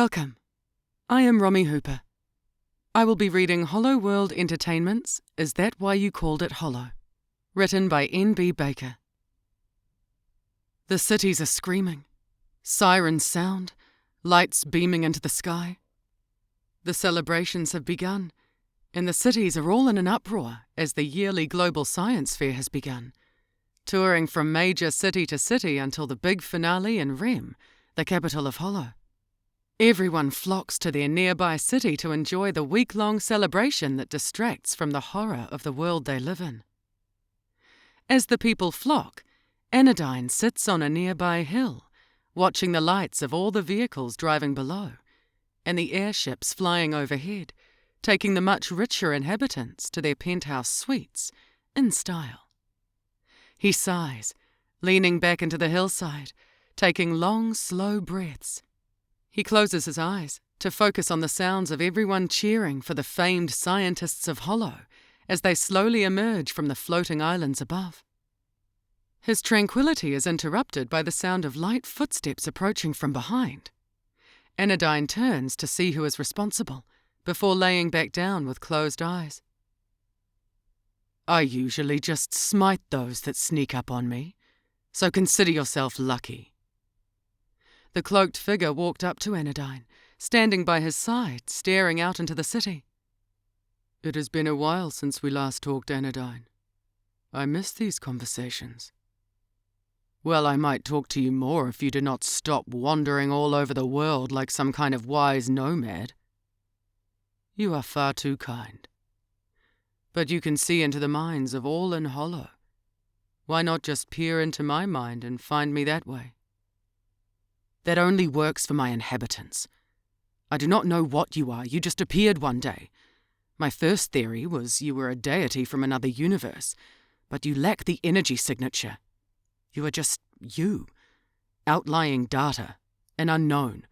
Welcome. I am Romy Hooper. I will be reading Hollow World Entertainment's Is That Why You Called It Hollow? Written by N.B. Baker. The cities are screaming. Sirens sound, lights beaming into the sky. The celebrations have begun, and the cities are all in an uproar as the yearly Global Science Fair has begun, touring from major city to city until the big finale in Rem, the capital of Hollow. Everyone flocks to their nearby city to enjoy the week-long celebration that distracts from the horror of the world they live in. As the people flock, Anodyne sits on a nearby hill, watching the lights of all the vehicles driving below, and the airships flying overhead, taking the much richer inhabitants to their penthouse suites in style. He sighs, leaning back into the hillside, taking long, slow breaths. He closes his eyes to focus on the sounds of everyone cheering for the famed scientists of Hollow as they slowly emerge from the floating islands above. His tranquility is interrupted by the sound of light footsteps approaching from behind. Anodyne turns to see who is responsible before laying back down with closed eyes. I usually just smite those that sneak up on me, so consider yourself lucky. The cloaked figure walked up to Anodyne, standing by his side, staring out into the city. It has been a while since we last talked, Anodyne. I miss these conversations. Well, I might talk to you more if you did not stop wandering all over the world like some kind of wise nomad. You are far too kind. But you can see into the minds of all in Hollow. Why not just peer into my mind and find me that way? That only works for my inhabitants. I do not know what you are, you just appeared one day. My first theory was you were a deity from another universe, but you lack the energy signature. You are just you, outlying data, an unknown.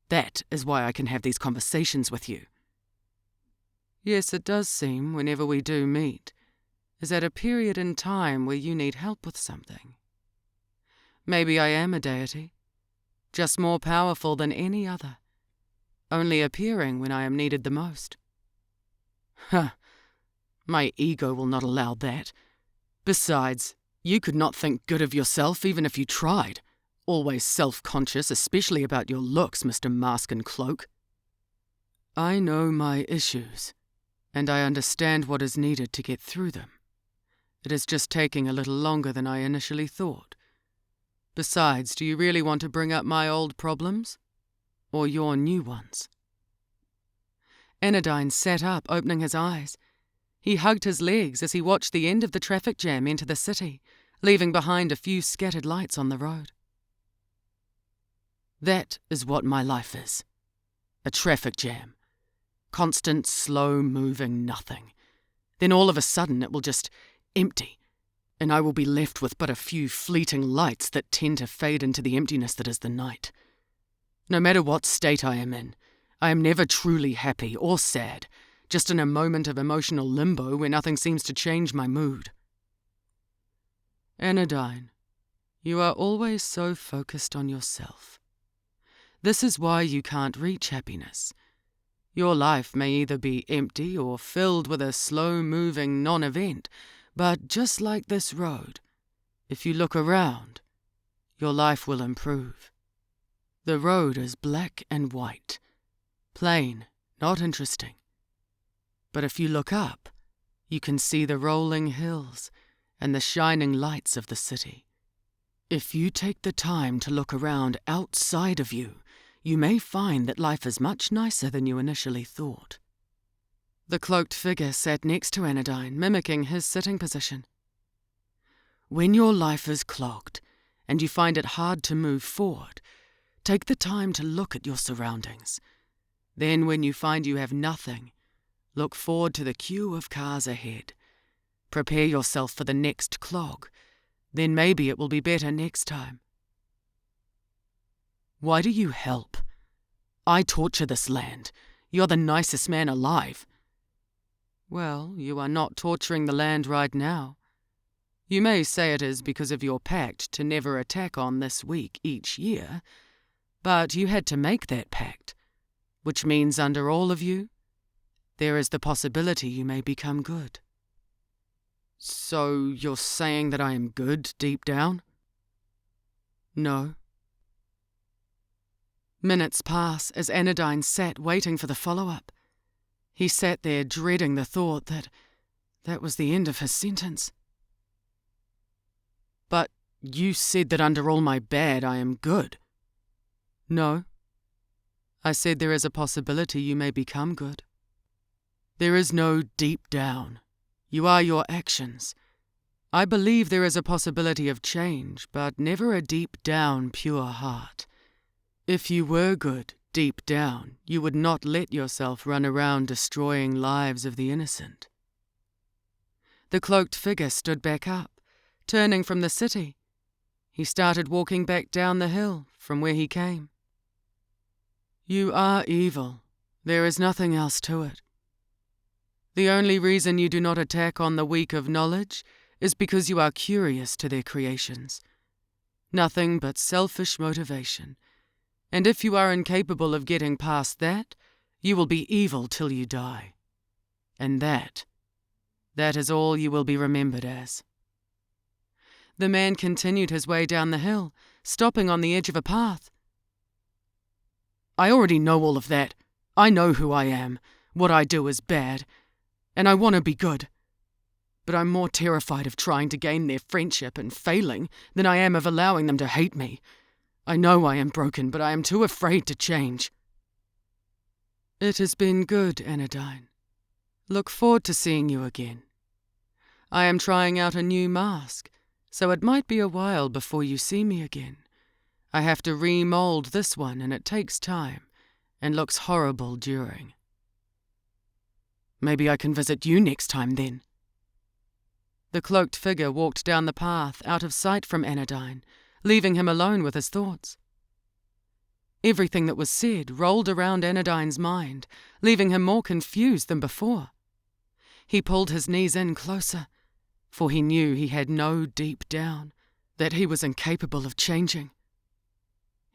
That is why I can have these conversations with you. Yes, it does seem, whenever we do meet, is at a period in time where you need help with something. Maybe I am a deity, just more powerful than any other, only appearing when I am needed the most. Huh, my ego will not allow that. Besides, you could not think good of yourself even if you tried, always self-conscious, especially about your looks, Mr. Mask and Cloak. I know my issues, and I understand what is needed to get through them. It is just taking a little longer than I initially thought. Besides, do you really want to bring up my old problems? Or your new ones? Anodyne sat up, opening his eyes. He hugged his legs as he watched the end of the traffic jam enter the city, leaving behind a few scattered lights on the road. That is what my life is. A traffic jam. Constant, slow-moving nothing. Then all of a sudden it will just empty, and I will be left with but a few fleeting lights that tend to fade into the emptiness that is the night. No matter what state I am in, I am never truly happy or sad, just in a moment of emotional limbo where nothing seems to change my mood. Anodyne, you are always so focused on yourself. This is why you can't reach happiness. Your life may either be empty or filled with a slow-moving non-event, but just like this road, if you look around, your life will improve. The road is black and white, plain, not interesting. But if you look up, you can see the rolling hills and the shining lights of the city. If you take the time to look around outside of you, you may find that life is much nicer than you initially thought. The cloaked figure sat next to Anodyne, mimicking his sitting position. When your life is clogged and you find it hard to move forward, take the time to look at your surroundings. Then when you find you have nothing, look forward to the queue of cars ahead. Prepare yourself for the next clog. Then maybe it will be better next time. Why do you help? I torture this land. You're the nicest man alive. Well, you are not torturing the land right now. You may say it is because of your pact to never attack on this week each year, But you had to make that pact, which means under all of you, there is the possibility you may become good. So you're saying that I am good deep down? No. Minutes pass as Anodyne sat waiting for the follow-up. He sat there dreading the thought that that was the end of his sentence. But you said that under all my bad I am good. No. I said there is a possibility you may become good. There is no deep down. You are your actions. I believe there is a possibility of change, but never a deep down pure heart. If you were good deep down, you would not let yourself run around destroying lives of the innocent. The cloaked figure stood back up, turning from the city. He started walking back down the hill from where he came. You are evil. There is nothing else to it. The only reason you do not attack on the weak of knowledge is because you are curious to their creations. Nothing but selfish motivation. And if you are incapable of getting past that, you will be evil till you die. And that is all you will be remembered as. The man continued his way down the hill, stopping on the edge of a path. I already know all of that. I know who I am. What I do is bad. And I want to be good. But I'm more terrified of trying to gain their friendship and failing than I am of allowing them to hate me. I know I am broken, but I am too afraid to change. It has been good, Anodyne. Look forward to seeing you again. I am trying out a new mask, so it might be a while before you see me again. I have to remold this one, and it takes time, and looks horrible during. Maybe I can visit you next time then. The cloaked figure walked down the path out of sight from Anodyne, leaving him alone with his thoughts. Everything that was said rolled around Anodyne's mind, leaving him more confused than before. He pulled his knees in closer, for he knew he had no deep down, that he was incapable of changing.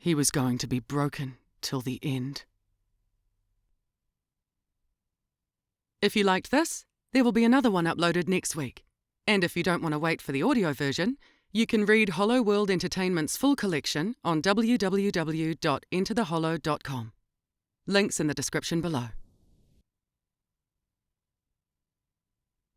He was going to be broken till the end. If you liked this, there will be another one uploaded next week. And if you don't want to wait for the audio version, you can read Hollow World Entertainment's full collection on www.enterthehollow.com. Links in the description below.